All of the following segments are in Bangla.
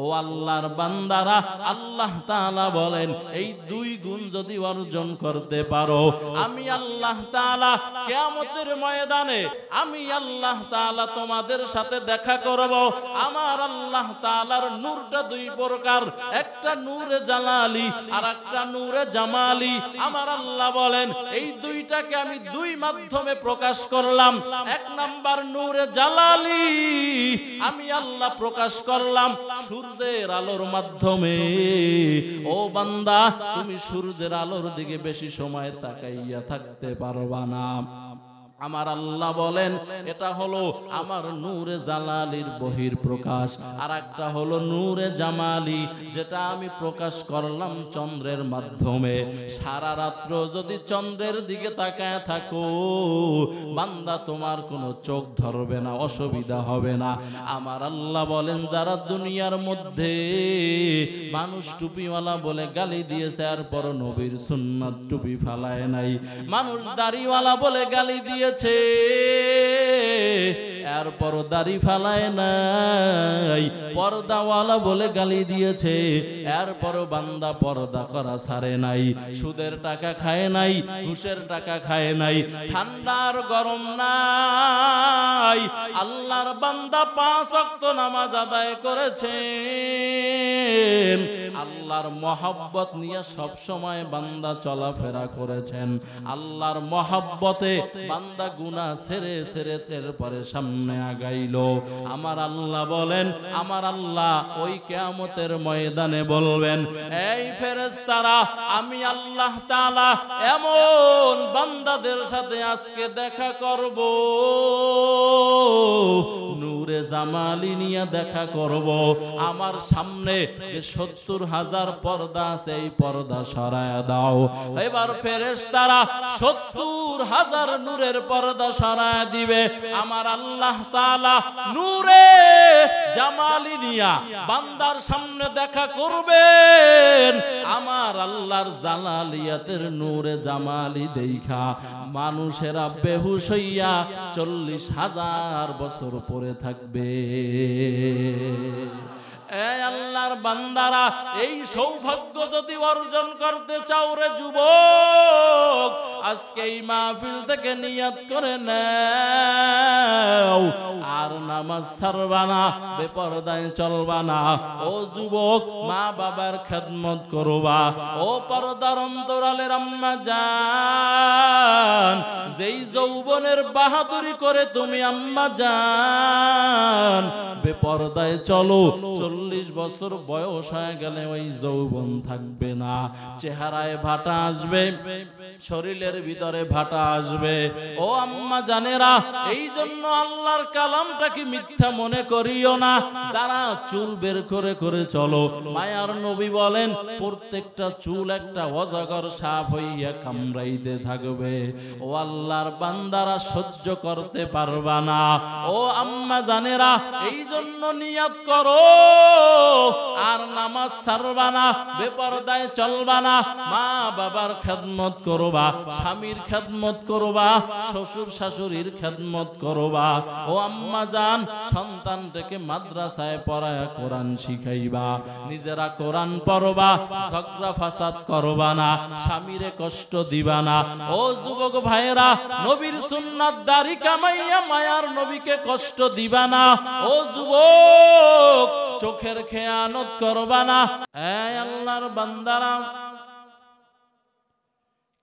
ও আল্লাহর বান্দারা, আল্লাহ তাআলা বলেন এই দুই গুণ যদি অর্জন করতে পারো, আমি আল্লাহ তাআলা কিয়ামতের ময়দানে আমি আল্লাহ তাআলা তোমাদের সাথে দেখা করব। আমার আল্লাহ তাআলার নূরটা দুই প্রকার, একটা নূরে জালালি আর একটা নূরে জামালি। আমার আল্লাহ বলেন এই দুইটাকে আমি দুই মাধ্যমে প্রকাশ করলাম। এক নাম্বার নূরে জালালি আমি আল্লাহ প্রকাশ করলাম সূর্যের আলোর মাধ্যমে। ও বান্দা, তুমি সূর্যের আলোর দিকে বেশি সময় তাকাইয়া থাকতে পারবা না। আমার আল্লাহ বলেন এটা হলো আমার নূরে জালালির বহির প্রকাশ। আর একটা হলো নূরে জামালি, যেটা আমি প্রকাশ করলাম চন্দ্রের মাধ্যমে। সারা রাত্র যদি চন্দ্রের দিকে তাকায় থাকো বান্দা, তোমার কোনো চোখ ধরবে না, অসুবিধা হবে না। আমার আল্লাহ বলেন যারা দুনিয়ার মধ্যে মানুষ টুপিওয়ালা বলে গালি দিয়েছে, এরপর নবীর সুন্নাত টুপি ফালায় নাই, মানুষ দাড়িওয়ালা বলে গালি দিয়ে এরপর দাড়ি ফালায় নাই, পর্দাওয়ালা বলে গালি দিয়েছে, এরপর বান্দা পর্দা করা ছাড়ে নাই, সুদের টাকা খায় নাই, ঘুষের টাকা খায় নাই, ঠান্ডার গরম নাই, আল্লাহর বান্দা 5 ওয়াক্ত নামাজ আদায় করেছেন, আল্লাহর মহব্বত নিয়ে সব সময় বান্দা চলাফেরা করেছেন, আল্লাহর মহব্বতে বান্দা গুনাহ ছেড়ে ছেড়ে এরপরে সামনে আগাইল। আমার আল্লাহ বলেন, আমার আল্লাহ ওই কিয়ামতের ময়দানে বলবেন এই ফেরেশতারা, আমি আল্লাহ তাআলা এমন বান্দাদের সাথে আজকে দেখা করব, নূরে জামালি নিয়ে দেখা করব। আমার সামনে যে 70,000 পর্দা আছে এই পর্দা সরায়া দাও। এবার ফেরেশতারা 70,000 নূরের পর্দা সরায়া দিবে। আমার আল্লাহ তাআলা নূরে জামালি নিয়া বান্দার সামনে দেখা করবেন। আমার আল্লাহর জালালিয়াতের নূরে জামালি দেখা মানুষেরা বেহুশ হইয়া 40,000 বছর পরে থাকবে। আল্লাহর বান্দারা, এই সৌভাগ্য যদি অর্জন করতে চাও রে যুবক, আজকে এই মাহফিল থেকে নিয়ত করে নাও, আর নামাজ ছাড়বা না, বেপরদায় চলবা না। ও যুবক, মা বাবার খেদমত করবা। ও পর্দার অন্তরালের আম্মা জান, যেই যৌবনের বাহাদুরি করে তুমি আম্মা জান বেপরদায় চলো, 40 বছর বয়স হয়ে গেলে ওই যৌবন থাকবে না, চেহারায় ভাটা আসবে, শরীরের ভিতরে ভাটা আসবে। ও আম্মা জানেরা, এই জন্য আল্লাহর কালামটাকে মিথ্যা মনে করিও না। যারা চুল বের করে করে চলো, মায়ার নবী বলেন প্রত্যেকটা চুল একটা অজগর সাপ হইয়া কামড়াইতে থাকবে। ও আল্লাহর বান্দারা, সহ্য করতে পারবা না। ও আম্মা জানেরা, এই জন্য নিয়ত করো আর নামাজ ছাড়বা না, বেপরদায় চলবা না, মা বাবার খেদমত করবা, স্বামীর খেদমত করবা, শ্বশুর শাশুড়ির খেদমত করবা। ও আম্মা জান, সন্তানটাকে মাদ্রাসায় পড়ায় কোরআন শিখাইবা, নিজেরা কোরআন পড়বা, ঝগড়া ফাসাদ করবা না, স্বামীরে কষ্ট দিবা না। ও যুবক ভাইরা, নবীর সুন্নাত দাড়ি কামাইয়া মায়ার নবীকে কষ্ট দিবা না। ও যুবক, চোখের খেয়ানত করবা না। এই আল্লাহর বান্দারা,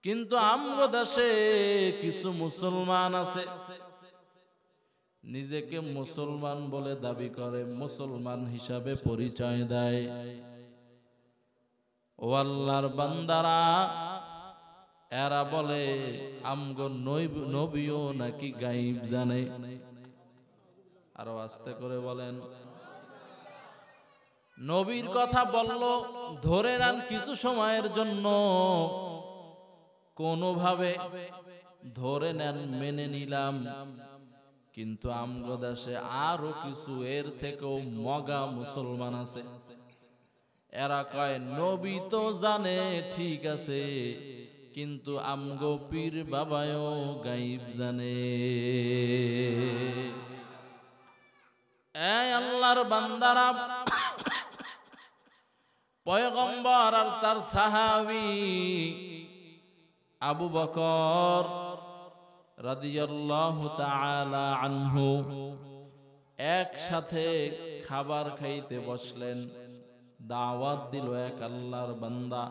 কিন্তু আমগো দেশে কিছু মুসলমান আছে, নিজেকে মুসলমান বলে দাবি করে, মুসলমান হিসাবে পরিচয় দেয়। ও আল্লাহর বান্দারা, এরা বলে আমগো নবীও নাকি গায়েব জানে। আরো আস্তে করে বলেন। নবীর কথা বলল, ধরে নেন কিছু সময়ের জন্য, কোনোভাবে ধরে নেন, মেনে নিলাম। কিন্তু আমগো দেশে আরো কিছু এর থেকেও মগা মুসলমান আছে। এরা কয় নবী তো জানে, ঠিক আছে, কিন্তু আমগো পীর বাবাও গায়েব জানে। এই আল্লাহর বান্দারা, পয়গম্বর আর তার সাহাবী আবু বকর রাদিয়াল্লাহু তাআলা আনহু একসাথে খাবার খাইতে বসলেন। দাওয়াত দিল এক আল্লাহর বান্দা,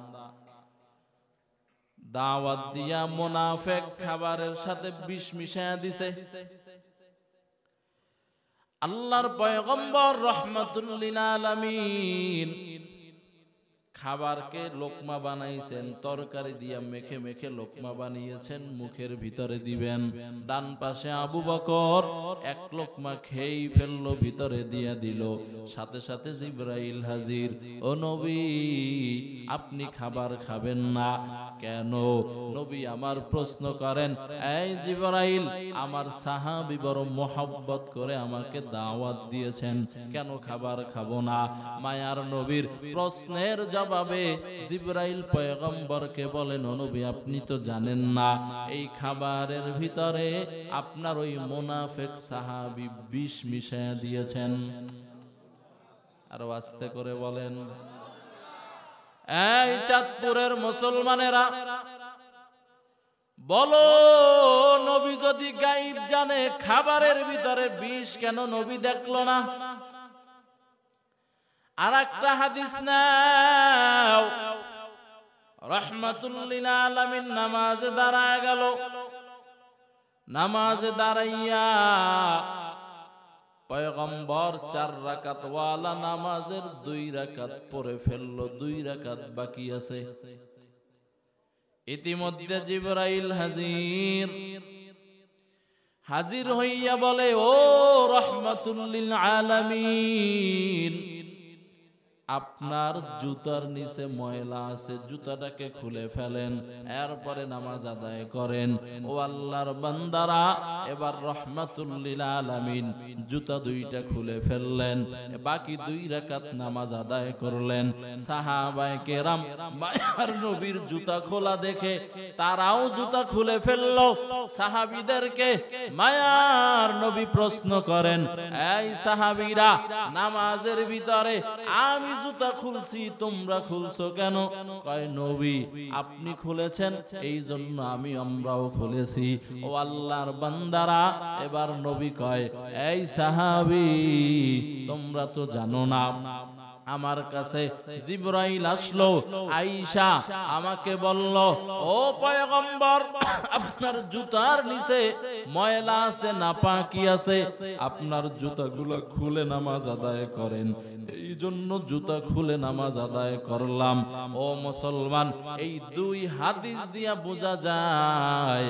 দাওয়াত দিয়া মুনাফিক খাবারের সাথে বিষ মিশায়া দিছে। আল্লাহর পয়গম্বর রাহমাতুল লিল আলামিন খাবারকে লোকমা বানাইছেন, তরকারি দিয়া মেখে মেখে লোকমা বানিয়েছেন, মুখের ভিতরে দিবেন। ডান পাশে আবু বকর এক লোকমা খেয়েই ফেললো, ভিতরে দিয়া দিল। সাথে সাথে জিবরাইল হাজির। ও নবী, আপনি খাবার খাবেন না কেন? নবী আমার প্রশ্ন করেন, এই জিবরাইল, আমার সাহাবী বড় মোহাব্বত করে আমাকে দাওয়াত দিয়েছেন, কেন খাবার খাবো না? মায়ার নবীর প্রশ্নের জবাবে জিবরাইল পয়গম্বরকে বলেন, ও নবী, আপনি তো জানেন না এই খাবারের ভিতরে আপনার ওই মুনাফিক সাহাবী বিষ মিশিয়ে দিয়েছেন। আরো আস্তে করে বলেন। এই চাঁদপুরের মুসলমানেরা বলো, নবী যদি গায়েব জানে, খাবারের ভিতরে বিষ কেন নবী দেখলো না? আর একটা হাদিস নাও, রাহমাতুল লিল আলামিন নামাজে দাঁড়ায় গেল। নামাজে দাঁড়াইয়া পয়গম্বর 4 রাকাত ওয়ালা নামাজের 2 রাকাত পড়ে ফেললো, 2 রাকাত বাকি আছে। ইতিমধ্যে জিবরাইল হাজির হইয়া বলে, ও রাহমাতুল লিল আলামিন, আপনার জুতার নিচে ময়লা আছে, জুতাটাকে খুলে ফেলেন, এরপরে নামাজ আদায় করেন। ও আল্লাহর বান্দারা, এবার রাহমাতুল লিল আলামিন জুতা 2টা খুলে ফেললেন, বাকি 2 রাকাত নামাজ আদায় করলেন। সাহাবায়ে কেরাম মায়ার নবীর জুতা খোলা দেখে তারাও জুতা খুলে ফেললো। সাহাবীদেরকে মায়ার নবী প্রশ্ন করেন, এই সাহাবীরা, নামাজের ভিতরে আমি জুতা খুলছি, তোমরা খুলছো কেন? কয়, নবী আপনি খুলেছেন, এই জন্য আমরাও খুলেছি। ও আল্লাহর বান্দারা, এবার নবী কয়, এই সাহাবী, তোমরা তো জানো না, আমার কাছে জিবরাইল আসলো, আয়েশা আমাকে বলল, ও পয়গম্বর, আপনার জুতার নিচে ময়লা আছে, নাপাকি আছে, আপনার জুতাগুলো খুলে নামাজ আদায় করেন। এই জন্য জুতা খুলে নামাজ আদায় করলাম। ও মুসলমান, এই 2 হাদিস দিয়া বোঝা যায়,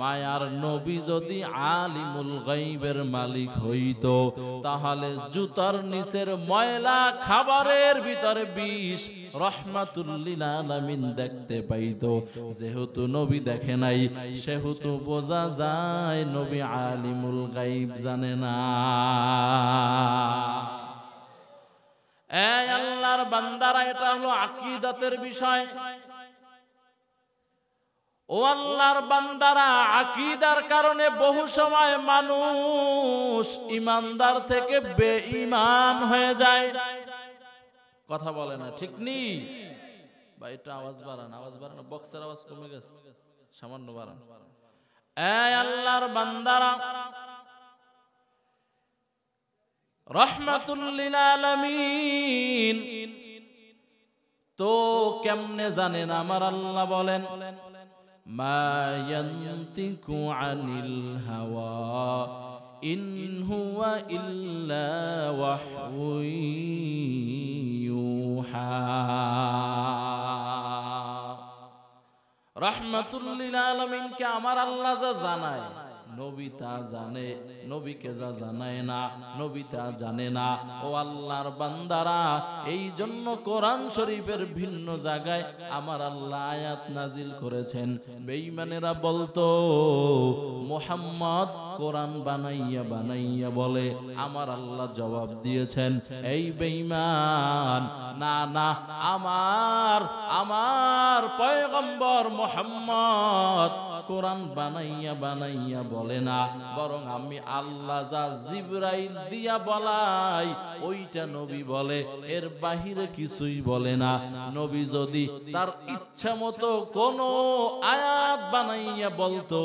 মায়ার নবী যদি আলিমুল গায়বের মালিক হইতো, তাহলে জুতার নিচের ময়লা, খাবারের ভিতরে বিষ, রাহমাতুল লিল আলামিন দেখতে পাইতো। যেহেতু নবী দেখে নাই, সেহেতু বোঝা যায় নবী আলিমুল গায়ব জানে না। এই আল্লাহর বান্দারা, এটা হলো আকীদাতের বিষয়। ও আল্লাহর বান্দারা, আকীদার কারণে বহু সময় মানুষ ইমানদার থেকে বেঈমান হয়ে যায়। কথা বলে না, ঠিক নেই ভাই? এটা আওয়াজ বাড়ান, বক্সের আওয়াজ কমে গেছে, সামান্য বাড়ান। এই আল্লাহর বান্দারা, রাহমাতুল লিল আলামিন তো কেমনে জানেন? আমার আল্লাহ বলেন, মা ইয়ানতিকু আনিল হাওয়া ইন হুয়া ইল্লা ওয়াহয়ু ইউহা। রাহমাতুল লিল আলামিনকে আমার আল্লাহ যা জানায়, নবী তা জানে, নবীকে যা জানায় না, নবী তা জানে না। ও আল্লাহর বান্দারা, এই জন্য কোরআন শরীফের ভিন্ন জায়গায় আমার আল্লাহ আয়াত নাজিল করেছেন। বেঈমানেরা বলতো, মুহাম্মদ কোরআন বানাইয়া বলে। আমার আল্লাহ জবাব দিয়েছেন, এই বেঈমান, না না, আমার পয়গম্বর মুহাম্মদ কোরআন বানাইয়া বানাইয়া বলে না, বরং আমি আল্লাহ যা জিবরাইল দিয়া বলাই ওইটা নবী বলে, এর বাহিরে কিছুই বলে না। নবী যদি তার ইচ্ছা মতো কোনো আয়াত বানাইয়া বলতো,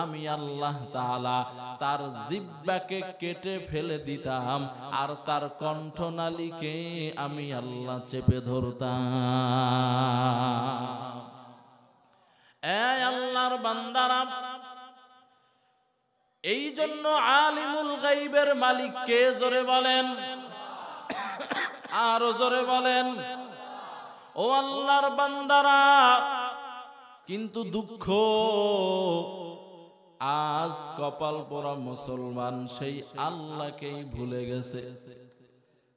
আমি আল্লাহ তাআলা তার জিহ্বাকে কেটে ফেলে দিতাম, আর তার কণ্ঠনালীকে আমি আল্লাহ চেপে ধরতাম। এই আল্লাহর বান্দারা, এই জন্য আলিমুল গায়বের মালিক কে? জোরে বলেন, আরো জোরে বলেন। ও আল্লাহর বান্দারা, কিন্তু দুঃখ, আজ কপাল পোড়া মুসলমান সেই আল্লাহকেই ভুলে গেছে।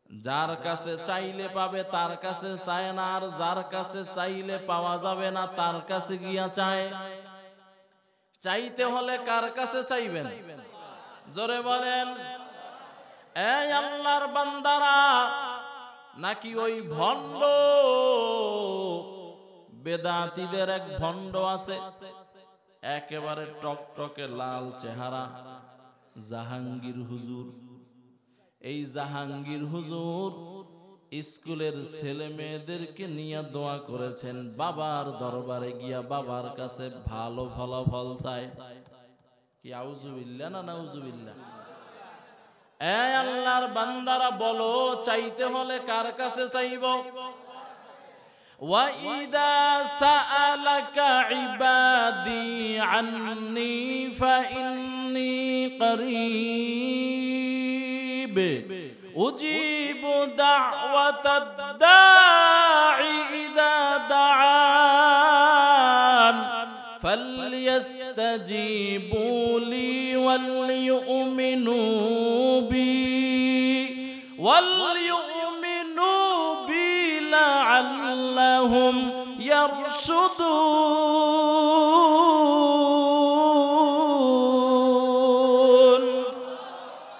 যার কাছে চাইলে পাবে তার কাছে চায় না, আর যার কাছে চাইলে পাওয়া যাবে না তার কাছে গিয়া চায়। চাইতে হলে কার কাছে চাইবেন? জোরে বলেন। এই আল্লাহর বান্দারা, নাকি ওই ভণ্ড বেদাতীদের এক ভণ্ড আছে, একেবারে টকটকে লাল চেহারা, জাহাঙ্গীর হুজুর। এই জাহাঙ্গীর হুজুর স্কুলের ছেলে মেয়েদেরকে নিয়ে দোয়া করেছেন, বাবার দরবারে গিয়া বাবার কাছে ভালো ফলাফল চায়। কি আউযুবিল্লাহ না নাউযুবিল্লাহ? এই আল্লাহর বান্দারা বলো, চাইতে হলে কার কাছে চাইব? وَإِذَا سَأَلَكَ عِبَادِي عَنِّي فَإِنِّي قَرِيبٌ أُجِيبُ دَعْوَةَ الدَّاعِ إِذَا دَعَانِ فَلْيَسْتَجِيبُوا لِي وَلْيُؤْمِنُوا بِي لعلهم يرشدون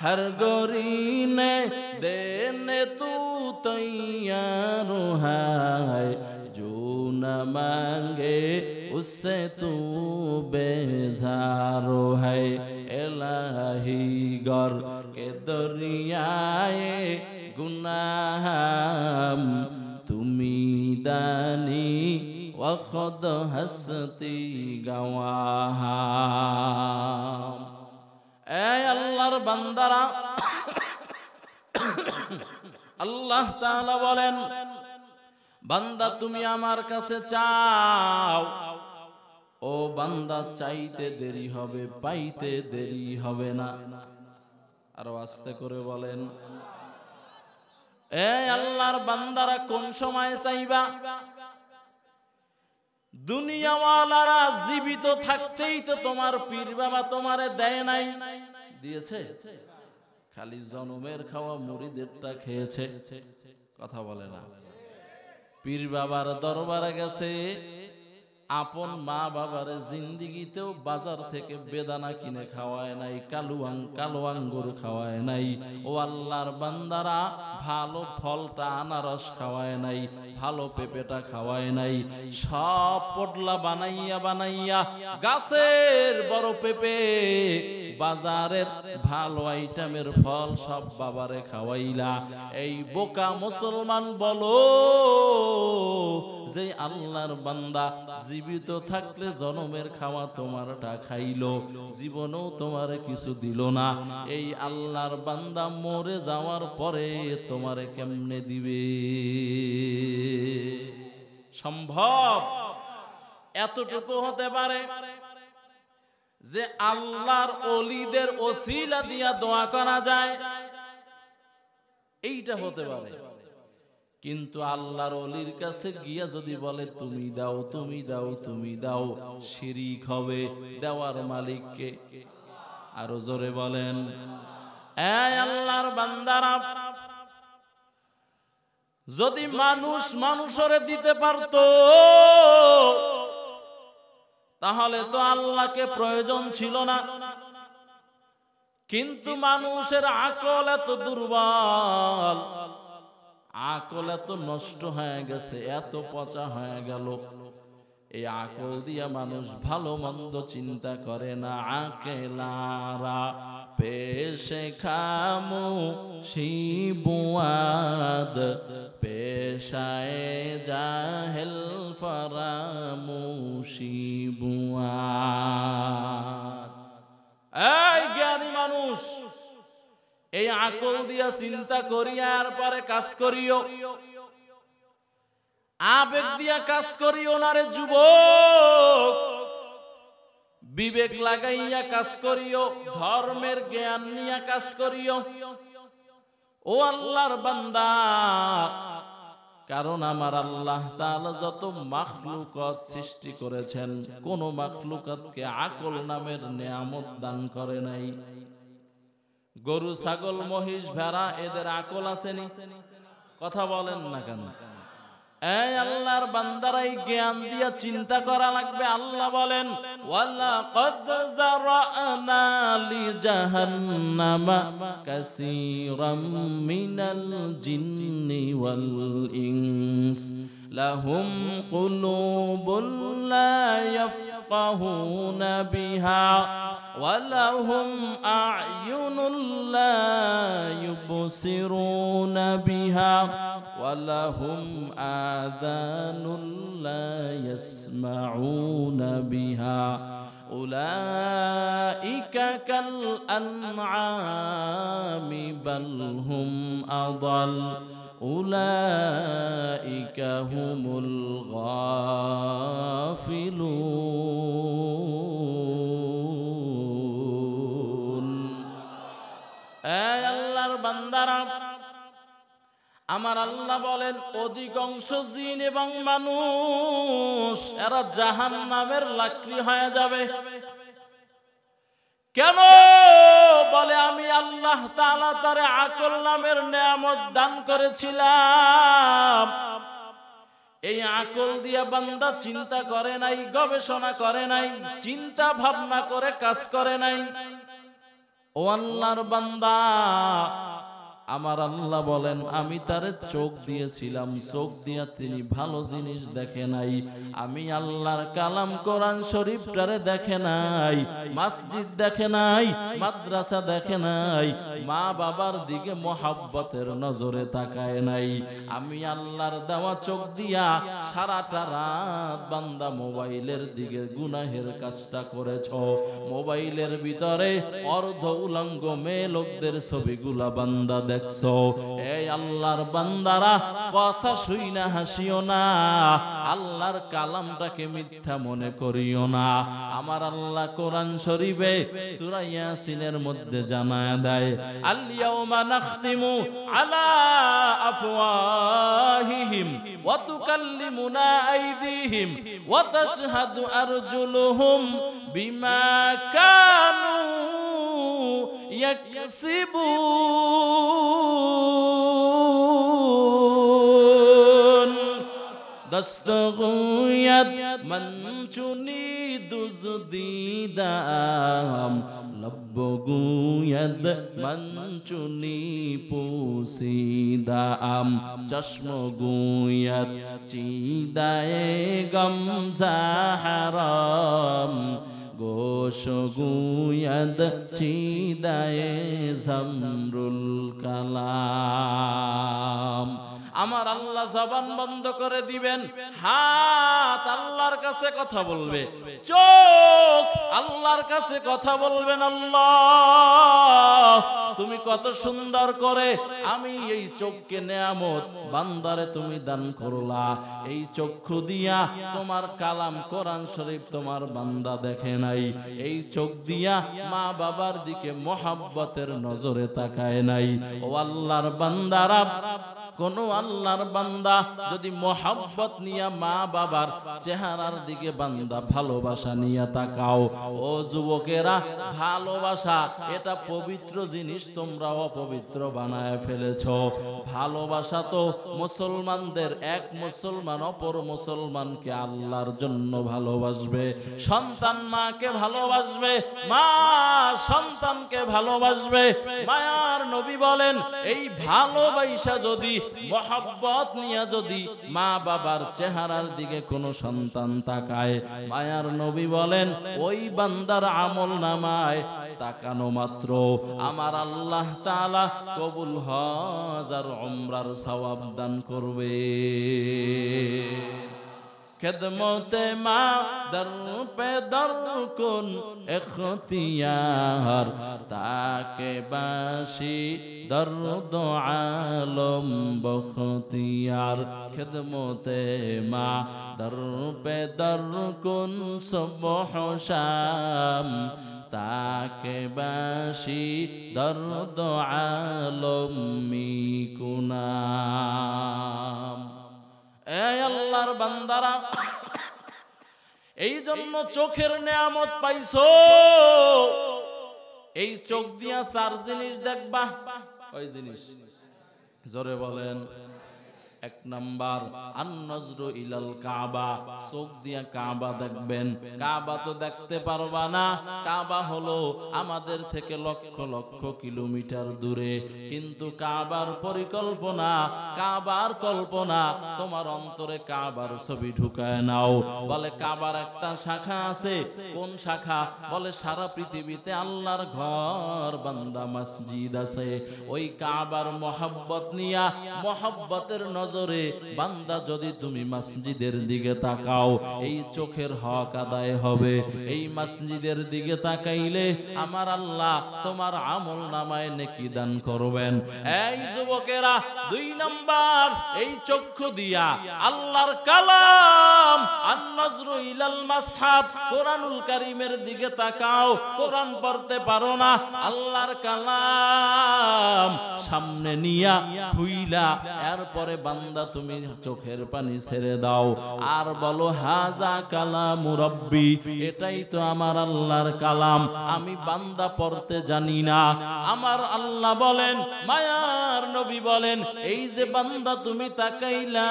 हर गोरी ने देने तू तैयार है, जो न मांगे उससे तू बेजार है। इलाही गर के दरियाए गुनाह তুমি দানি ওয়াখদ হাসতি গাওয়াহা। এই আল্লাহর বান্দারা, আল্লাহ তাআলা বলেন, বান্দা তুমি আমার কাছে চাও। ও বান্দা, চাইতে দেরি হবে, পাইতে দেরি হবে না। আরো আস্তে করে বলেন। এই আল্লাহর বান্দারা, কোন সময় চাইবা? দুনিয়াওয়ালারা জীবিত থাকতেই তো তোমার পীর বাবা তোমারে দেয় নাই, দিয়েছে? খালি জনমের খাওয়া মুরিদেরটা খেয়েছে। কথা বলে না। পীর বাবার দরবারে গেছে, আপন মা বাবারে জিন্দিগিতেও বাজার থেকে বেদানা কিনে খাওয়ায় নাই, কালো আঙ্গুর খাওয়ায় নাই। ও আল্লাহর বান্দারা, ভালো ফলটা আনারস খাওয়ায় নাই, ভালো পেঁপেটা খাওয়ায় নাই। সব পোটলা বানাইয়া বানাইয়া গাছের বড় পেঁপে, বাজারের ভালো আইটেমের ফল সব বাবারে খাওয়াইলা। এই বোকা মুসলমান বলো, যে আল্লাহর বান্দা জীবিত থাকলে জনমের খাওয়া তোমারটা খাইলো, জীবনেও তোমারে কিছু দিল না, এই আল্লাহর বান্দা মরে যাওয়ার পরে তোমারে কেমনে দিবে? সম্ভব? এতটুকু হতে পারে যে আল্লাহর ওলিদের ওসিলা দিয়া দোয়া করা যায়, এইটা হতে পারে। কিন্তু আল্লাহর ওলির কাছে গিয়া যদি বলে তুমি দাও, তুমি দাও, তুমি দাও, শিরিক হবে। দেওয়ার মালিককে। আরো জোরে বলেন। এই আল্লাহর বান্দারা, যদি মানুষ মানুষরে দিতে পারতো, তাহলে তো আল্লাহকে প্রয়োজন ছিল না। কিন্তু মানুষের আকল এত দুর্বল, আকল এত নষ্ট হয়ে গেছে, এত পচা হয়ে গেল, এই আকল দিয়া মানুষ ভালো মন্দ চিন্তা করে না। আকেলারা পেশে খামু শিবুয়াদ পেশায় জাহেল ফরামু শিবুয়াদ। এই জ্ঞানী মানুষ, এই আকল দিয়া চিন্তা করিয়া আর পরে কাজ করিও, আবেগ দিয়া কাজ করিও না রে যুবক। বিবেক লাগাইয়া কাজ করিও, ধর্মের জ্ঞান নিয়া কাজ করিও ও আল্লাহর বান্দা। কারণ আমার আল্লাহ তাআলা যত মাখলুকাত সৃষ্টি করেছেন, কোন মাখলুকাতকে আকল নামের নিয়ামত দান করে নাই। গরু, ছাগল, মহিষ, ভেড়া এদের আকল আসেনি? কথা বলেন না কেন? এই আল্লাহর বান্দারাই জ্ঞান দিয়া চিন্তা করা লাগবে। আল্লাহ বলেন, ওয়ালাকাদ যারানা লিজাহান্নামা কাসীরাম মিনাল জিন্নি ওয়াল ইনস লাহুম কুলুবুন লা ইয়াফকাহুনা বিহা ওয়ালাহুম আ'য়ুনুন লা ইউবসিরুনা বিহা ওয়ালাহুম আযানুন লা ইয়াসমাউনা বিহা উলাইকা কাল আনআমি বাল হুম আযাল উলাইকা হুমুল গাফিলুন। এই আল্লাহর বান্দারা, আমার আল্লাহ বলেন অধিকাংশ জিন এবং মানুষ এরা জাহান্নামের লাকড়ি হয়ে যাবে। কেন? বলে আমি আল্লাহ তাআলা তারে আকল নামের নিয়ামত দান করেছিলাম। এই আকল দিয়া বান্দা চিন্তা করে নাই, গবেষণা করে নাই, চিন্তা ভাবনা করে কাজ করে নাই। ও আল্লাহর বান্দা, আমার আল্লাহ বলেন আমি তারে চোখ দিয়েছিলাম, চোখ দিয়া তিনি ভালো জিনিস দেখে নাই। আমি আল্লাহর কালাম কোরআন শরীফটারে দেখে নাই, মসজিদ দেখে নাই, মাদ্রাসা দেখে নাই, মা বাবার দিকে মোহাব্বতের নজরে তাকায় নাই। আমি আল্লাহর দেওয়া চোখ দিয়া সারাটা রাত বান্দা মোবাইলের দিকে গুনাহের কাজটা করেছ। মোবাইলের ভিতরে অর্ধ উলঙ্গ মেয়ে লোকদের ছবিগুলা বান্দা দেখছো। এই আল্লাহর বান্দারা, কথা শুই না হাসিও না, আল্লাহর কালামটাকে মিথ্যা মনে করিও না। আমার আল্লাহ কোরআন শরীফে সূরা ইয়াসিনের মধ্যে জানায় দেয়, আল ইয়াউমা নাখতিমু আলা আফওয়াহিহিম ওয়া তুকাল্লিমুনা আইদিহিম ওয়া তাশহাদু আরজুলুহুম বিমা কানু ইয়াকসিবুন। দস্তগুয়াত মনচুনি দুজদিদাম লব্বগুয়াত মনচুনি পুসিদাম চশমগুয়াত চিদায়ে গমজাহারাম গোশ গুয়াদ চিদায়ে জামরুল কালাম। আমার আল্লাহ জবান বন্ধ করে দিবেন, হাত আল্লাহর কাছে কথা বলবে, চোখ আল্লাহর কাছে কথা বলবেন। আল্লাহ তুমি কত সুন্দর করে আমি এই চোখকে নেয়ামত বান্দারে তুমি দান করলা। এই চক্ষু দিয়া তোমার কালাম কোরআন শরীফ তোমার বান্দা দেখে নাই। এই চোখ দিয়া মা বাবার দিকে মোহাব্বতের নজরে তাকায় নাই। ও আল্লাহর বান্দারা, কোন আল্লাহর বান্দা যদি মোহাব্বত নিয়া মা বাবার চেহারার দিকে বান্দা ভালোবাসা নিয়ে তাকাও, ও যুবকেরা, ভালোবাসা এটা পবিত্র জিনিস, তোমরা অপবিত্র বানায় ফেলেছ। ভালোবাসা তো মুসলমানদের, এক মুসলমান অপর মুসলমানকে আল্লাহর জন্য ভালোবাসবে। সন্তান মাকে ভালোবাসবে, মা সন্তানকে ভালোবাসবে। মায়ার নবী বলেন, এই ভালোবাসা যদি মহব্বত নিয়ে যদি মা বাবার চেহারার দিকে কোনো সন্তান তাকায়, মায়ার নবী বলেন ওই বান্দার আমল নামায় তাকানো মাত্র আমার আল্লাহ তাআলা কবুল হজ আর উমরার সওয়াব দান করবে। খেদমতে মা দর পে দর কুন ইখতিয়ার, তাকে বাসি দর্দ আলম বখতিয়ার। খেদমতে মা দর পে দর কুন সুবহ শাম, তাকে বাসি দর্দ আলম মিকুনাম। এই আল্লাহর বান্দারা, এই জন্য চোখের নেয়ামত পাইছো। এই চোখ দিয়া 4 জিনিস দেখবা। কয় জিনিস? জোরে বলেন। 1 নাম্বার আন-নজরু ইলাল কাবা, চোখ দিয়া কাবা দেখবেন। কাবা তো দেখতে পারবা না, কাবা হলো আমাদের থেকে লক্ষ লক্ষ কিলোমিটার দূরে, কিন্তু কাবার পরিকল্পনা, কাবার কল্পনা তোমার অন্তরে কাবার ছবি ঢুকায় নাও। বলে কাবার একটা শাখা আছে। কোন শাখা? বলে সারা পৃথিবীতে আল্লাহর ঘর বান্দা মসজিদ আছে। ওই কাবার মহব্বত নিয়া, মহব্বতের নজরে বান্দা যদি তুমি মসজিদের দিকে তাকাও, এই চোখের হক আদায় হবে। এই মসজিদের দিকে তাকাইলে আমার আল্লাহ তোমার আমল নামায় নেকি দান করবেন। এই যুবকেরা, 2 নাম্বার এই চক্ষু দিয়া আল্লাহর কালাম আন-নজরু ইলাল মাসহাব, কোরআনুল কারীমের দিকে তাকাও। কোরআন পড়তে পারো না, আল্লাহর কালাম সামনে নিয়া খুইলা এরপরে বান্দা তুমি চোখের পানি ছেড়ে দাও আর বলো হাজা কালামু রাব্বি, এটাই তো আমার আল্লাহর কালাম, আমি বান্দা পড়তে জানি না। আমার আল্লাহ বলেন, মায়ার নবী বলেন, এই যে বান্দা তুমি তাকাইলা,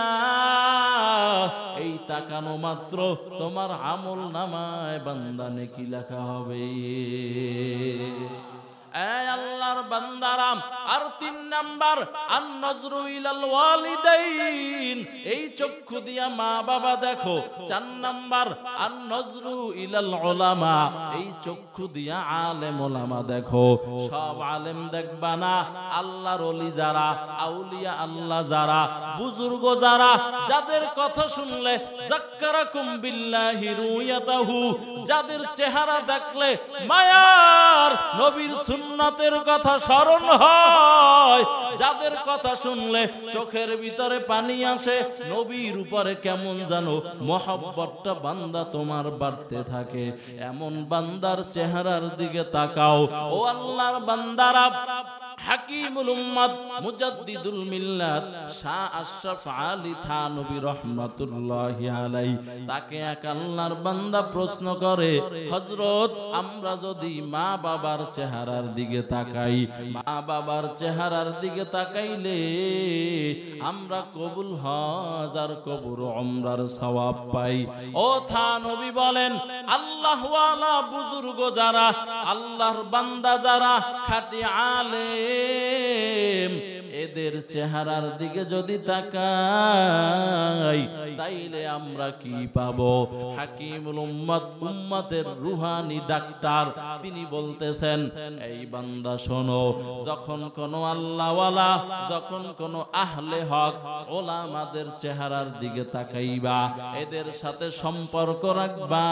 এই তাকানো মাত্র তোমার আমল নামায় বান্দা নেকি লেখা হবে। আল্লাহর বান্দারা, আর 3 নাম্বার আন-নজরু ইলাল ওয়ালিদাইন, এই চক্ষু দিয়া মা বাবা দেখো। 4 নাম্বার আন-নজরু ইলাল উলামা, এই চক্ষু দিয়া আলেম ওলামা দেখো। সব আলেম দেখবা না, আল্লাহর ওলি যারা, আউলিয়া আল্লাহ যারা, বুজুর্গ যারা, যাদের কথা শুনলে যাক্কারাকুম বিল্লাহি রুয়াতাহু, যাদের চেহারা দেখলে মায়ার নবীর সুন্নাতের কথা স্মরণ হয়, যাদের কথা শুনলে চোখের ভিতরে পানি আসে, নবীর উপরে কেমন জানো মহব্বতটা বান্দা তোমার বাড়তে থাকে, এমন বান্দার চেহারার দিকে তাকাও। ও আল্লাহর বান্দারা, হাকিমুল উম্মাত মুজাদ্দিদুল মিল্লাত শাহ আশরাফ আলী থানভী রাহমাতুল্লাহি আলাইহি, তাকে এক আল্লাহর বান্দা প্রশ্ন করে, হযরত আমরা যদি মা বাবার চেহারার দিকে তাকাই, মা বাবার চেহারার দিকে তাকাইলে আমরা কবুল হজ আর কবুল উমরার সওয়াব পাই। ও থানভী বলেন, আল্লাহ ওয়ালা বুজুর্গ যারা, আল্লাহর বান্দা যারা, খাঁটি আলেম, এদের চেহারার দিকে যদি তাকাই তাইলে আমরা কি পাবো? হাকিমুল উম্মাত, উম্মতের রুহানি ডাক্তার, তিনি বলতেছেন, এই বান্দা শোনো, যখন কোন আল্লাহওয়ালা, যখন কোন আহলে হক ওলামাদের চেহারার দিকে তাকাইবা, এদের সাথে সম্পর্ক রাখবা,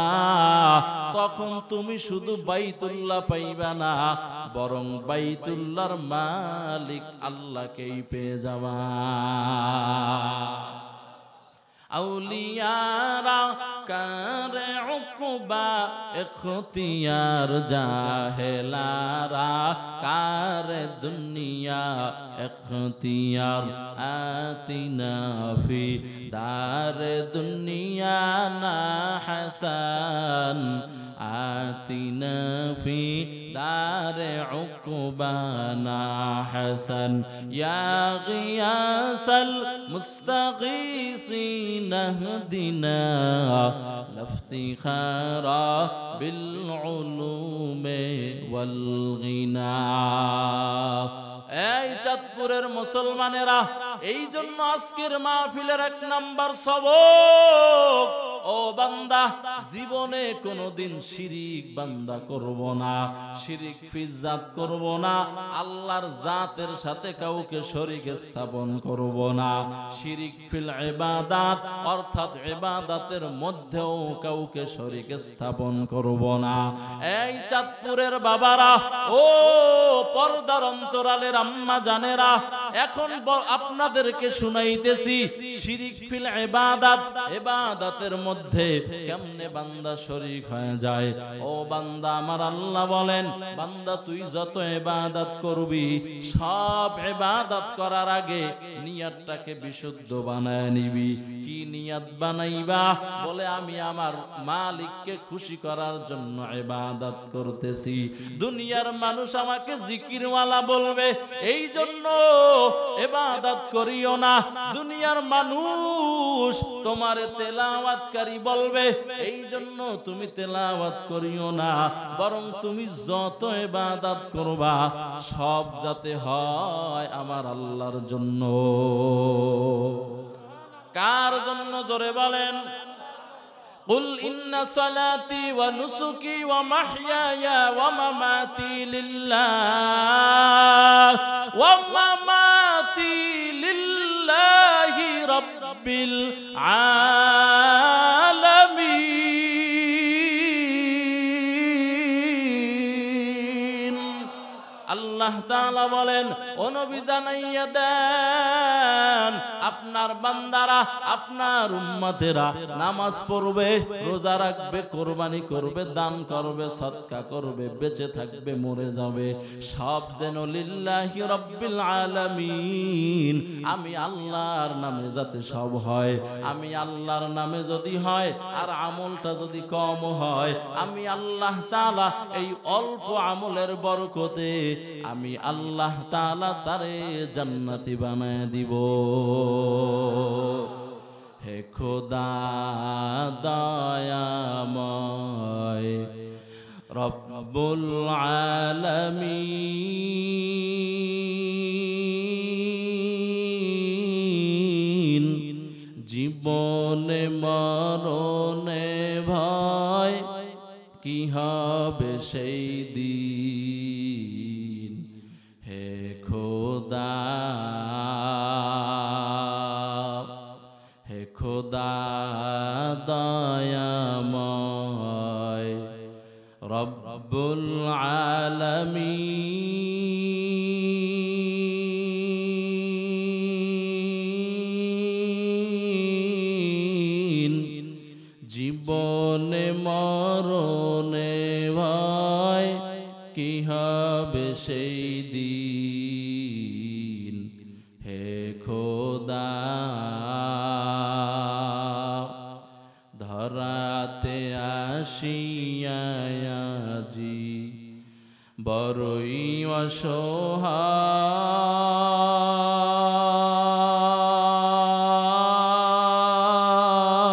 তখন তুমি শুধু বাইতুল্লাহ পাইবা না, বরং বাইতুল্লাহর মালিক আল্লাহকেই পেয়ে যাবা। আউলিয়ারা করে উকবা ইখতিয়ার, জাহেলারা করে দুনিয়া ইখতিয়ার, আতিনা ফি দার দুনিয়া না হাসান, আতিনা ফি দার উকবানা হাসান, ইয়া গিয়াসাল মুস্তাগীসিন ইহদিনা লাফতিখারা বিল উলুমি ওয়াল গিনা। এই চাঁদপুরের মুসলমানেরা, এই জন্য আজকের মাহফিলের 1 নাম্বার সবক, ও বান্দা, জীবনে কোনোদিন শিরিক বান্দা করব না, শিরিক ফিজাত করব না, আল্লাহর জাতের সাথে কাউকে শরীক স্থাপন করব না, শিরিক ফিল ইবাদাত অর্থাৎ ইবাদতের মধ্যেও কাউকে শরীক স্থাপন করব না। এই চাঁদপুরের বাবারা, ও পর্দার অন্তরালের আম্মা জানেরা, এখন আপনাদেরকে শুনাইতেছি শিরিক ফিল ইবাদাত, ইবাদতের মধ্যে কেমনে বান্দা শরীক হয়ে যায়। ও বান্দা, আমার আল্লাহ বলেন, বান্দা তুই যত ইবাদত করবি, সব ইবাদত করার আগে নিয়তটাকে বিশুদ্ধ বানায় নিবি। কি নিয়ত বানাইবা? বলে আমি আমার মালিককে খুশি করার জন্য ইবাদত করতেছি। দুনিয়ার মানুষ আমাকে জিকিরওয়ালা বলবে, এই জন্য ইবাদত করিও না। দুনিয়ার মানুষ তোমারে তেলাওয়াতকারী বলবে, এই জন্য তুমি তেলাওয়াত করিও না। বরং তুমি যত ইবাদত করবা, সব যাতে হয় আমার আল্লাহর জন্য। কার জন্য? জোরে বলেন। قل إن صلاتي ونسكي ومحياي ومماتي لله ومماتي لله رب العالمين। আল্লাহ তাআলা বলেন, ও নবী জানাইয়া দেন, আপনার বান্দারা, আপনার উম্মতেরা নামাজ পড়বে, রোজা রাখবে, কোরবানি করবে, দান করবে, সদকা করবে, বেঁচে থাকবে, মরে যাবে, সব যেন লিল্লাহি রাব্বিল আলামিন, আমি আল্লাহর নামে যাতে সব হয়। আমি আল্লাহর নামে যদি হয় আর আমলটা যদি কম হয়, আমি আল্লাহ তাআলা এই অল্প আমলের বরকতে আমি আল্লাহ তাআলা তারে জান্নাতি বানায় দিব। হে খোদা দয়াময় রব্বুল আলামিন, জীবনে মরণে ভয়, কি হবে সেই দিন। হে খোদা, হে খোদা দয়াময় রব্বুল আলামিন, জীবনে মরণে ভয়, কি হবে সেই দিন। হে খোদা, ধরাতে আসিয়া আজি বড়ই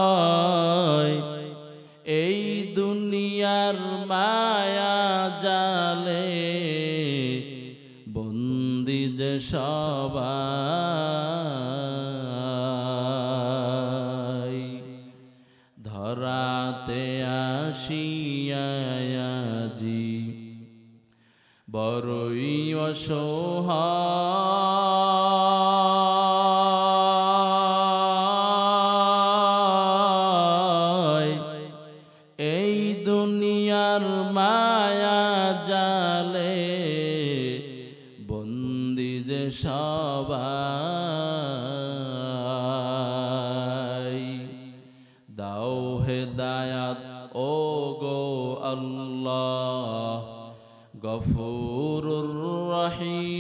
অসহায়, এই দুনিয়ার মায়া জালে বন্দি যে সবাই। ধরাতে আসিয়া আজি বড়ই অসহায়, এই দুনিয়ার মায়া জালে বন্দি যে সবাই। দাও হেদায়াত ও গো আল্লাহ, গফুরুর রহিম,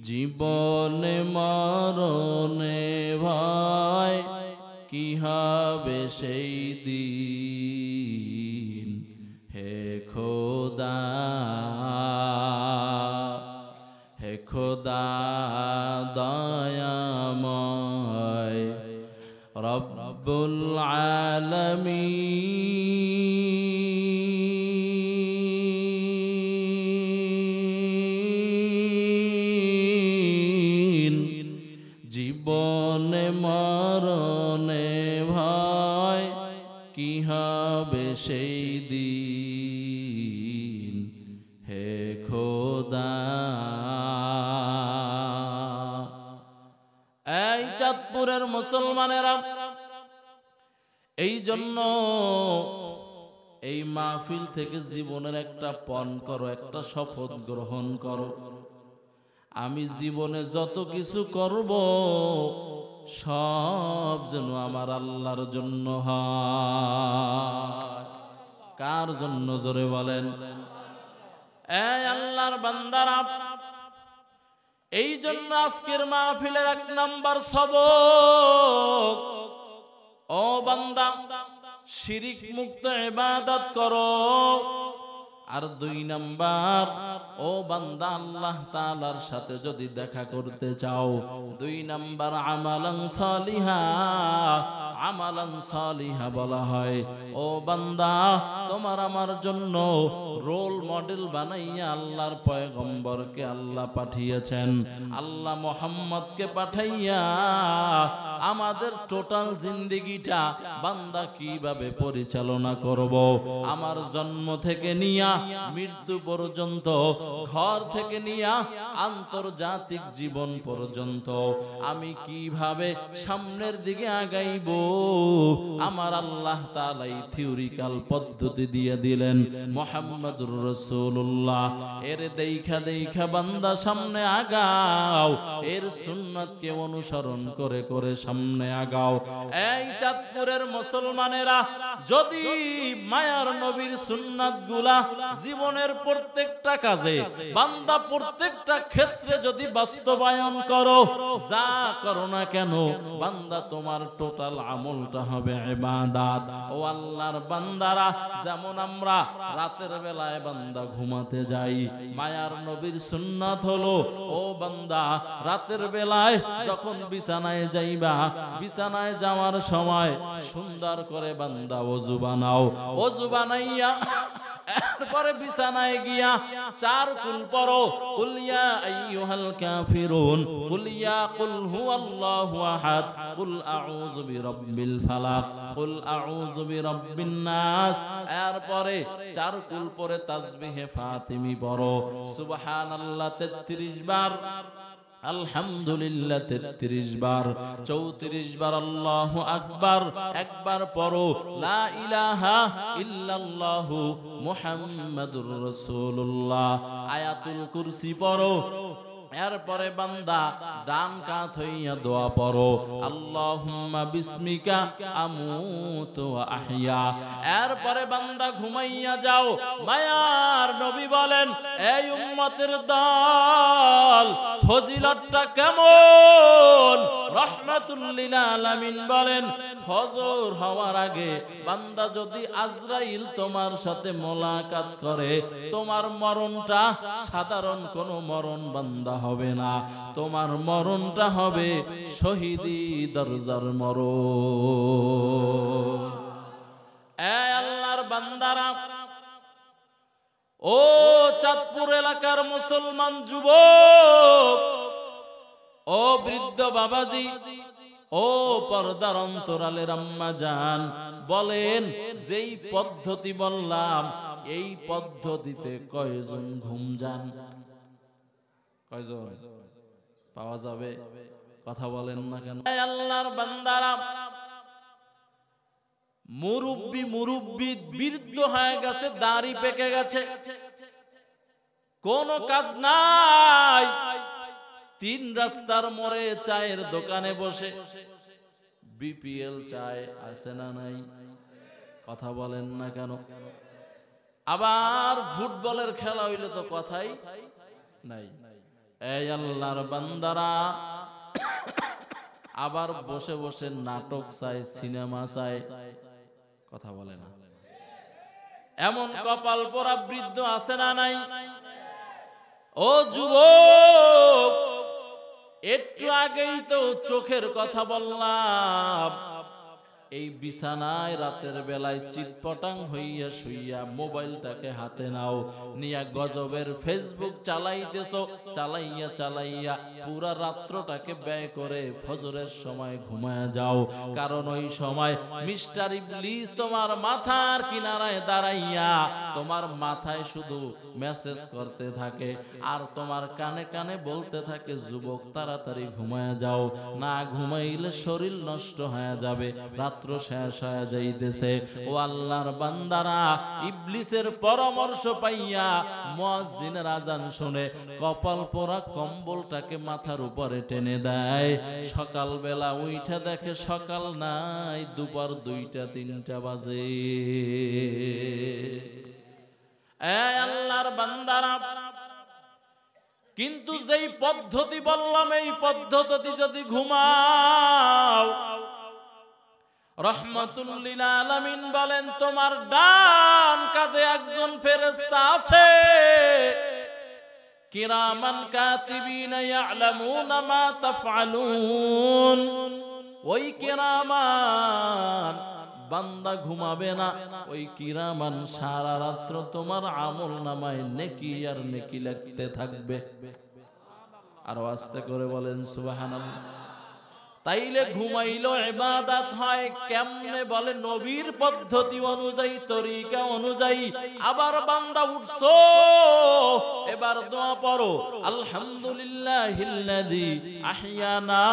জীবনে মরণে ভয়, কি হবে সেই দিন। হে খোদা, হে খোদা দয়াময় রব্বুল আলামিন, মরণে ভয় কি হবে সেই দিন হে খোদা। এই চাঁদপুরের মুসলমানেরা, এই জন্য এই মাহফিল থেকে জীবনের একটা পণ করো, একটা শপথ গ্রহণ করো, আমি জীবনে যত কিছু করব সব যেন আমার আল্লাহর জন্য হয়। কার জন্য জোরে বলেন? এই আল্লাহর বান্দারা, এই জন্য আজকের মাহফিলের 1 নাম্বার সবক, ও বান্দা শিরিক মুক্ত ইবাদত করো। আর 2 নাম্বার, ও বান্দা আল্লাহ তাআলার সাথে যদি দেখা করতে চাও, 2 নাম্বার আমালান সালিহা। আমালান সালিহা বলা হয়, ও বান্দা তোমার আমার জন্য রোল মডেল বানাইয়া আল্লাহর পয়গম্বরকে আল্লাহ পাঠিয়েছেন। আল্লাহ মুহাম্মদকে পাঠাইয়া আমাদের টোটাল জিন্দেগিটা বান্দা কিভাবে পরিচালনা করব, আমার জন্ম থেকে নিয়া মৃত্যু পর্যন্ত, ঘর থেকে নিয়া আন্তর্জাতিক জীবন পর্যন্ত আমি কিভাবে সামনের দিকে আগাইব, আমার আল্লাহ তাআলা থিওরিক্যাল পদ্ধতি দিয়ে দিলেন। মুহাম্মদুর রাসূলুল্লাহ এর দেখা দেখা বান্দা সামনে আগাও, এর সুন্নাতকে অনুসরণ করে করে সামনে আগাও। এই চাঁদপুরের মুসলমানেরা, যদি মায়ার নবীর সুন্নাতগুলা জীবনের প্রত্যেকটা কাজে, বান্দা প্রত্যেকটা ক্ষেত্রে যদি বাস্তবায়ন করো, যা করো না কেন বান্দা তোমার টোটাল আমলটা হবে ইবাদত। ও আল্লাহর বান্দারা, যেমন আমরা রাতের বেলায় বান্দা ঘুমাতে যাই, মায়ার নবীর সুন্নাত হলো, ও বান্দা রাতের বেলায় যখন বিছানায় যাইবা, বিছানায় যাওয়ার সময় সুন্দর করে বান্দা ওযু বানাও। ওযু বানাইয়া এরপরে বিছানায় গিয়া 4 কুল পড়ো, কুল ইয়া আইয়ুহাল কাফিরুন, কুল ইয়া কুল হুয়াল্লাহু আহাদ, কুল আউযু বিরাব্বিল ফালাক, কুল আউযু বিরাব্বিন নাস। এরপরে 4 কুল পরে তাসবিহে ফাতিমি পড়ো, সুবহানাল্লাহ 33 বার, আলহামদুলিল্লাহ 33 বার, 34 বার আল্লাহু আকবার একবার পড়ো, লা ইলাহা ইল্লাল্লাহু মুহাম্মাদুর রাসূলুল্লাহ, আয়াতুল কুরসি পড়ো। এরপরে বান্দা ডান কাত হইয়া দোয়া পড়ো, আল্লাহুম্মা বিসমিকা আমুতু ওয়া আহইয়া। এরপরে বান্দা ঘুমাইয়া যাও। মায়ার নবী বলেন, এই উম্মতের দল ফজিলতটা কেমন? রাহমাতুল লিল আলামিন বলেন, ফজর হওয়ার আগে বান্দা যদি আজরাইল তোমার সাথে মোলাকাত করে, তোমার মরণটা সাধারণ কোনো মরণ বান্দা হবে না, তোমার মরণটা হবে শহীদি দরজার মরণ। এই আল্লাহর বান্দারা, ও চাঁদপুর এলাকার মুসলমান যুবক, ও বৃদ্ধ বাবাজি, ও পর্দার অন্তরালের আম্মা জান, বলেন যেই পদ্ধতি বললাম, এই পদ্ধতিতে কয়জন ঘুম যান? কয়জন পাওয়া যাবে? কথা বলেন না কেন? আল্লাহর বান্দারা, মুরব্বি বৃদ্ধ হয়ে গেছে, দাড়ি পেকে গেছে, কোন কাজ নাই, 3 রাস্তার মোড়ে চায়ের দোকানে বসে বিপিএল চায় আছে না নাই? কথা বলেন না কেন? আবার ফুটবলের খেলা হইলে তো কথাই নাই। এই আল্লাহর বান্দারা, আবার বসে বসে নাটক চায়, সিনেমা চায়, কথা বলে না। এমন কপাল পোড়া বৃদ্ধ আছে না নাই? ও যুবক, একটু আগেই তো চোখের কথা বললাম, এই বিছানায় রাতের বেলায় চিৎপটাং হইয়া শুইয়া মোবাইলটাকে হাতে নাও, নিয়া গজবের ফেসবুক চালাইতেছো, চালাইয়া চালাইয়া পুরা রাত্রটাকে ব্যয় করে ফজরের সময় ঘুমায়া যাও। কারণ ওই সময় মিস্টার ইবলিস তোমার মাথার কিনারায় দাঁড়াইয়া তোমার মাথায় শুধু মেসেজ করতে থাকে আর তোমার কানে কানে বলতে থাকে, যুবক তাড়াতাড়ি ঘুমায়া যাও, না ঘুমাইলে শরীর নষ্ট হয়ে যাবে, রাত্র শেষ হয়ে যাইতেছে। ও আল্লাহর বান্দারা, ইবলিসের পরামর্শ পাইয়া মুয়াজ্জিনের আজান শুনে কপাল পোড়া কম্বলটাকে মাথার উপরে টেনে দেয়। সকালবেলা উইঠা দেখে সকাল নাই, দুপুর 2টা-3টা বাজে। আল্লাহর বান্দারা, কিন্তু যেই পদ্ধতি বললাম এই পদ্ধতি যদি ঘুমাও, রাহমাতুল লিল আলামিন বলেন তোমার ডান কাঁধে একজন ফেরেশতা আছে, কিরামান কাতিবিনা ইয়ালামুনা মা তাফআলুন। ওই কিরামান বান্দা ঘুমাবে না, ওই কিরামান সারা রাত্র তোমার আমল নামায় নেকি আর নেকি লিখতে থাকবে। আর আস্তে করে বলেন সুবহানাল্লাহ। তাইলে ঘুমাইলো ইবাদত হয় কেমনে? বলে নবীর পদ্ধতি অনুযায়ী, তরিকা অনুযায়ী। আবার বান্দা উঠছো, এবার দোয়া পড়ো, আলহামদুলিল্লাহিল্লাযী আহইয়ানা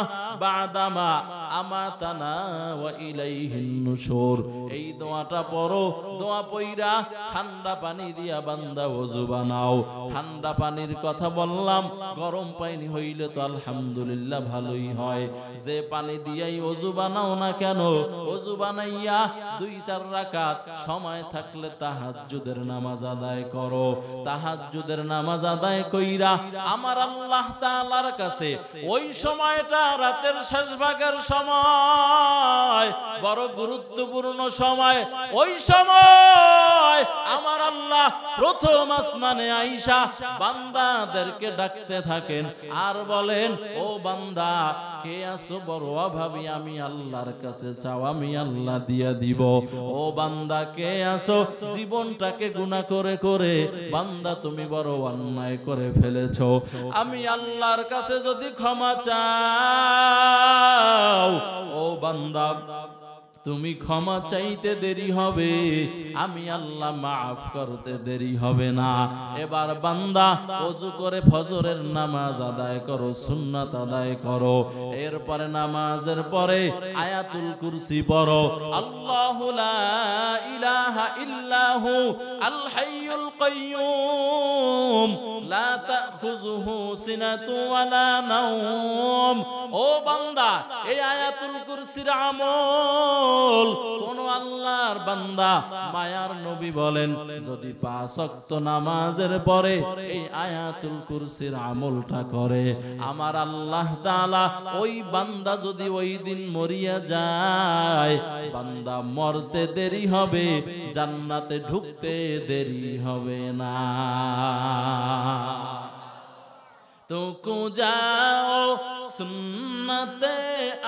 বা'দামা আমাতানা ওয়া ইলাইহিন নুশুর। এই দোয়াটা পড়ো। দোয়া পইরা ঠান্ডা পানি দিয়া বান্দা ওযু বানাও। ঠান্ডা পানির কথা বললাম, গরম পানি হইলে তো আলহামদুলিল্লাহ ভালোই হয়। যে পানি দিয়াই ওযু বানাও না কেন, ওযু বানাইয়া 2-4 রাকাত সময় থাকলে তাহাজ্জুদের নামাজ আদায় করো। তাহাজ্জুদের নামাজ আদায় কইরা আমার আল্লাহ তাআলার কাছে ওই সময়টা রাতের শেষ ভাগের সময়, বড় গুরুত্বপূর্ণ সময়। ওই সময় আমার আল্লাহ প্রথম আসমানে আইসা বান্দাদেরকে ডাকতে থাকেন আর বলেন, ও বান্দা কে আছো বড় অভাবী, আমি আল্লাহর কাছে চাও, আমি আল্লাহ দিয়া দিব। ও বান্দা কে আছো জীবনটাকে গুনাহ করে করে বান্দা তুমি বড় অন্যায় করে ফেলেছো, আমি আল্লাহর কাছে যদি ক্ষমা চাও, ও বান্দা তুমি ক্ষমা চাইতে দেরি হবে, আমি আল্লাহ মাফ করতে দেরি হবে না। এবার বান্দা ওযু করে ফজরের নামাজ আদায় করো, সুন্নাত আদায় করো। এরপরে নামাজের পরে আয়াতুল কুরসি পড়ো। আল্লাহু লা ইলাহা ইল্লাহু আল হাইয়ুল কাইয়্যুম লা তাখুযুহু সিনাতু ওয়ালা নাওম। ও বান্দা, এই আয়াতুল কুরসির আমল কোন আল্লাহর বান্দা মায়ার নবী বলেন, যদি 5 ওয়াক্ত নামাজের পরে এই আয়াতুল কুরসির আমলটা করে, আমার আল্লাহ তাআলা ওই বান্দা যদি ওই দিন মরিয়া যায়, বান্দা মরতে দেরি হবে, জান্নাতে ঢুকতে দেরি হবে না। तो को जाओ सुन्नते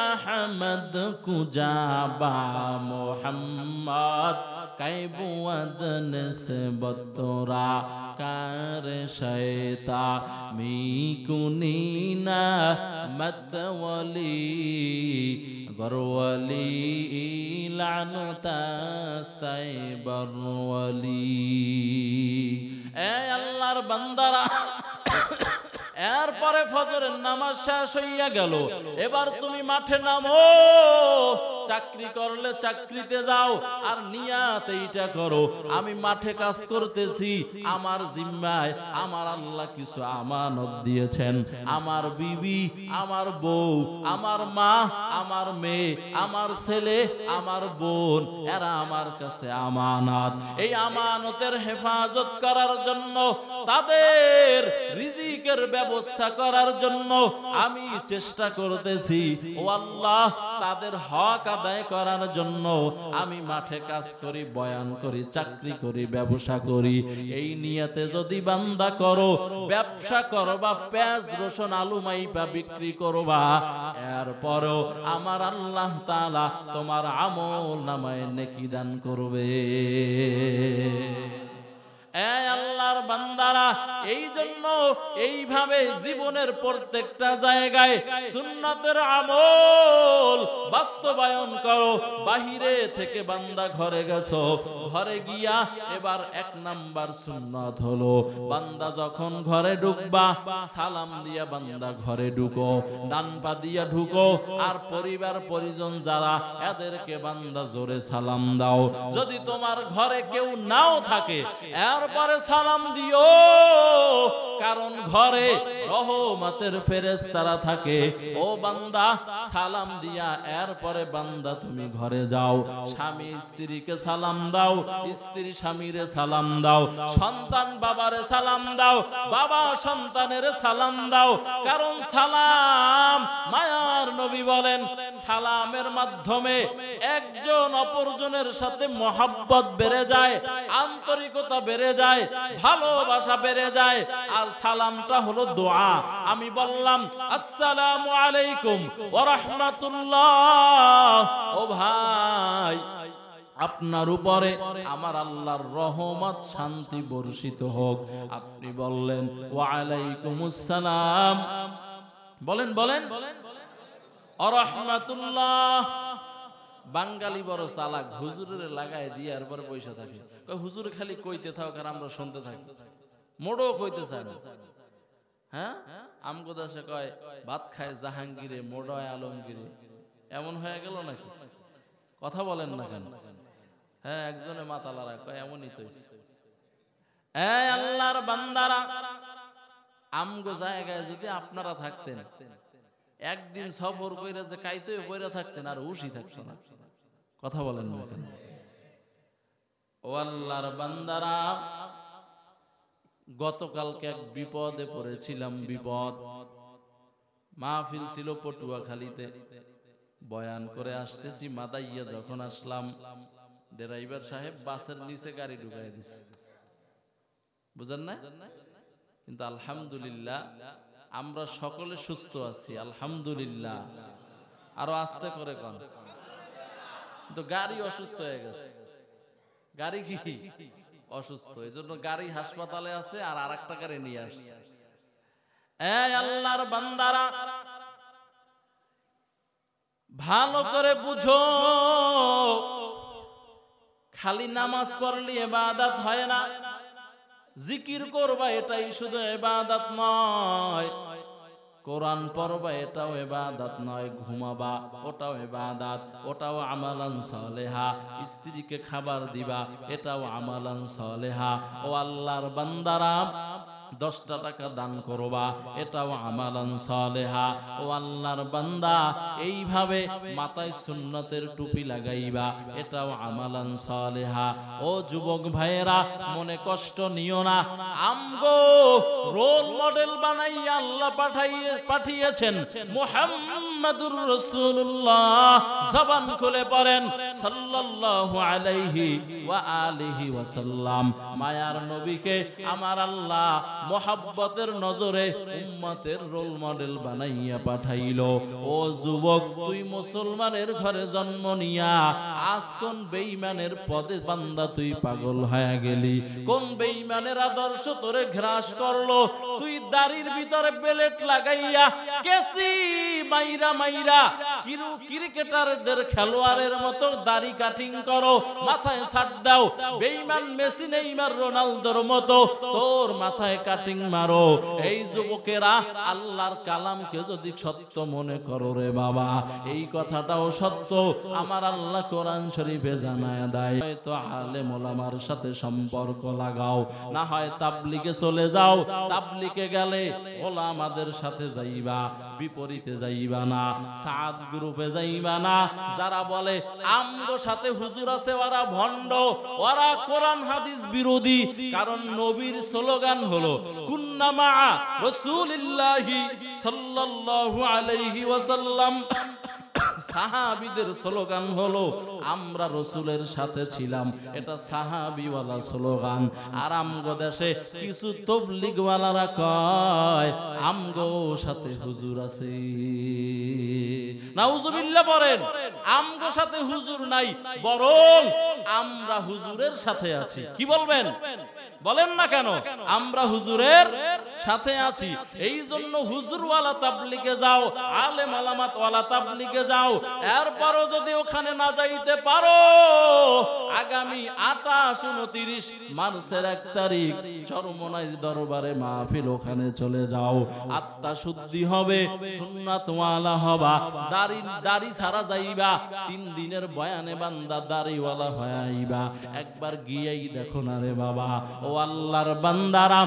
अहमद को जाबा मोहम्मद कैबुअदन से बतोरा कार शैता मी कुनीना मतवली गरवली लानतास्ताय बरवली। ए अल्लाहर बंदारा এরপরে ফজরের নামাজ শেষ হইয়া গেল, এবার তুমি মাঠে নামো। চাকরি করলে চাকরিতে যাও, আর নিয়াত এইটা করো, আমি মাঠে কাজ করতেছি, আমার জিম্মায় আমার আল্লাহ কিছু আমানত দিয়েছেন। আমার বিবি, আমার বউ, আমার মা, আমার মেয়ে, আমার ছেলে, আমার বোন, এরা আমার কাছে আমানত। এই আমানতের হেফাজত করার জন্য, তাদের রিজিকের ব্যবস্থা করার জন্য আমি চেষ্টা করতেছি। ও আল্লাহ, তাদের হক আদায় করার জন্য আমি মাঠে কাজ করি, বয়ান করি, চাকরি করি, ব্যবসা করি। এই নিয়তে যদি বান্দা করো, ব্যবসা করবা, পেঁয়াজ রসুন আলু মাইপা বিক্রি করবা, এরপরেও আমার আল্লাহ তাআলা তোমার আমল নামায় নেকি দান করবে। আল্লাহর বান্দারা, এই জন্য এইভাবে জীবনের প্রত্যেকটা জায়গায় সুন্নাতের আমল বাস্তবায়ন করো। বাহিরে থেকে বান্দা ঘরে গেছো, ঘরে গিয়া এবার 1 নাম্বার সুন্নাত হলো বান্দা যখন ঘরে ঢুকবা সালাম দিয়া বান্দা ঘরে ঢুকো, ডান পা দিয়া ঢুকো, আর পরিবার পরিজন যারা এদেরকে বান্দা জোরে সালাম দাও। যদি তোমার ঘরে কেউ নাও থাকে এরপরে সালাম দিও, কারণ ঘরে রহমতের ফেরেশতারা থাকে। ও বান্দা সালাম দিয়া এরপরে বান্দা তুমি ঘরে যাও। স্বামী স্ত্রীকে সালাম দাও, স্ত্রী স্বামীরে সালাম দাও, সন্তান বাবারে সালাম দাও, বাবা সন্তানের সালাম দাও। কারণ সালাম, মায়ার নবী বলেন, সালামের মাধ্যমে একজন অপরজনের সাথে মহব্বত বেড়ে যায়, আন্তরিকতা বেড়ে যায়, ভালোবাসা বেড়ে যায়। আর সালামটা হলো দোয়া। আমি বললাম আসসালামু আলাইকুম ওয়া রাহমাতুল্লাহ, ও ভাই আপনার উপরে আমার আল্লাহর রহমত শান্তি বর্ষিত হোক। আপনি বললেন ওয়া আলাইকুমুস সালাম, বলেন বলেন ওয়া রাহমাতুল্লাহ। বাঙালি বড় চালাক, হুজুরের লাগায় দিয়ে এরপর পয়সা থাকে। হুজুর খালি কইতে থাক আর আমরা শুনতে থাকি, মোড়ও কইতে চায় না। হ্যাঁ, আমগো দেশে কয় ভাত খায় জাহাঙ্গীরে, মোড়ায় আলমগীরে। এমন হয়ে গেল নাকি? কথা বলেন না কেন? হ্যাঁ, একজনে মাথা লড়ায় কয় এমনই তো। আল্লাহর বান্দারা, আমগো জায়গায় যদি আপনারা থাকতেন, একদিন সফর কইরা যে কাইতে বইরা থাকতেন আর হুশই থাকতো না। কথা বলেন না কেন? ও আল্লাহর বান্দারা, গতকালকে এক বিপদে পড়েছিলাম। বিপদ, মাহফিল ছিল পটুয়াখালীতে, বয়ান করে আসতেছি, মাদাইয়া যখন আসলাম, ড্রাইভার সাহেব বাসের নিচে গাড়ি ঢুকাই দিছে। বুঝেন না? কিন্তু আলহামদুলিল্লাহ আমরা সকলে সুস্থ আছি, আলহামদুলিল্লাহ। আরো আস্তে করে কোন, কিন্তু গাড়ি অসুস্থ হয়ে গেছে। গাড়ি কি অসুস্থ, এই জন্য গাড়ি হাসপাতালে আছে আর আরেকটা গাড়ি নিয়ে আসছে। আল্লাহর বান্দারা, ভালো করে বুঝো, খালি নামাজ পড়লে ইবাদত হয় না, জিকির করবা এটাই শুধু ইবাদত নয়, কোরআন পড়বা এটাও ইবাদত নয়, ঘুমাবা ওটাও ইবাদত, ওটাও আমালান সালেহা, স্ত্রীকে খাবার দিবা এটাও আমালান সালেহা। ও আল্লাহর বান্দারা, 10টা টাকা দান করবা এটাও আমালান সালেহা। ও আল্লাহর বান্দা, এইভাবে মাথায় সুন্নতের টুপি লাগাইবা এটাও আমালান সালেহা। ও যুবক ভাইয়েরা, মনে কষ্ট নিও না, আমগো রোল মডেল বানাইয়া আল্লাহ পাঠিয়েছেন মুহাম্মাদুর রাসূলুল্লাহ। জবান খুলে পড়েন সাল্লাল্লাহু আলাইহি ওয়া আলিহি ওয়াসাল্লাম। মায়ার নবীকে আমার আল্লাহ মোহাব্বতের নজরে উম্মতের রোল মডেল বানাইয়া পাঠাইলো। ও যুবক, তুই মুসলমানের ঘরে জন্ম নিয়া আজ কোন বেঈমানের পদে বান্দা তুই পাগল হয়ে গেলি? কোন বেঈমানের আদর্শ তোরে গ্রাস করলো? তুই দাড়ির ভিতরে বেলেট লাগাইয়া কেসি মাইরা মাইরা ক্রিকেটারদের খেলোয়াড়ের মতো দাড়ি কাটিং করো, মাথায় ছাট দাও, বেঈমান মেসি নেইমার রোনালদোর মতো তোর মাথায় কাটিং মারো। এই যুবকেরা, আল্লাহর কালামকে যদি সত্য মনে করো রে বাবা, এই কথাটাও সত্য, আমার আল্লাহ কোরআন শরীফে জানায় দেয়। হয়তো আলেম ওলামার সাথে সম্পর্ক লাগাও, না হয় তাবলিগে চলে যাও, তাবলিগে গেলে ওলামাদের সাথে যাইবা, বিপরীতে যাইবা না, সাদ গ্রুপে যাইবা না। যারা বলে আমগো সাথে হুজুর আছে, ওরা ভণ্ড, ওরা কোরআন হাদিস বিরোধী। কারণ নবীর স্লোগান হলো কুন্না মা রাসূলিল্লাহি সাল্লাল্লাহু আলাইহি ওয়াসাল্লাম সাহাবীদের স্লোগান হলো আমরা রাসূলের সাথে ছিলাম, এটা সাহাবীওয়ালা স্লোগান। আর আমগো দেশে কিছু তাবলীগওয়ালারা কয় আমগো সাথে হুজুর আছে। নাউজুবিল্লাহ পড়েন। আমগো সাথে হুজুর নাই, বরং আমরা হুজুরের সাথে আছি। কি বলবেন? বলেন না কেন? আমরা হুজুরের সাথে আছি। এই জন্য হুজুরওয়ালা তাবলীগে যাও, আলেম আলামাত ওয়ালা তাবলীগে যাও। এরপরও যদি ওখানে না যাইতে পারো, আগামী 28, 29 মার্চের 1 তারিখ চরমনাই দরবারে মাহফিল, ওখানে চলে যাও। আত্মা শুদ্ধি হবে, সুন্নাত ওয়ালা হবা, দাড়ি ছাড়া যাইবা। 3 দিনের বয়ানে বান্দা দাড়িওয়ালা হয়ে আইবা। একবার গিয়েই দেখো না রে বাবা, ও আল্লাহর বান্দারা।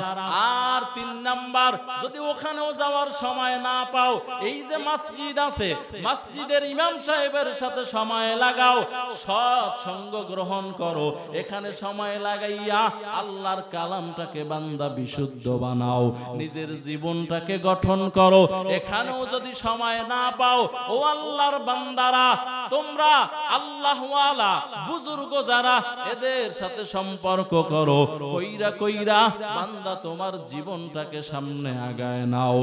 আর 3 নাম্বার, যদি ওখানেও যাওয়ার সময় না পাও, এই যে মসজিদ আছে, মসজিদের ইমাম সাহেবের সাথে সময় লাগাও, সৎ সঙ্গ গ্রহণ করো। এখানে সময় লাগাইয়া আল্লাহর কালামটাকে বান্দা বিশুদ্ধ বানাও, নিজের জীবনটাকে গঠন করো। এখানেও যদি সময় না পাও, ও আল্লাহর বান্দারা, তোমরা আল্লাহ ওয়ালা বুজুর্গ যারা, এদের সাথে সম্পর্ক করো। কইরা কইরা বান্দা তোমার জীবনটাকে সামনে আগায় নাও।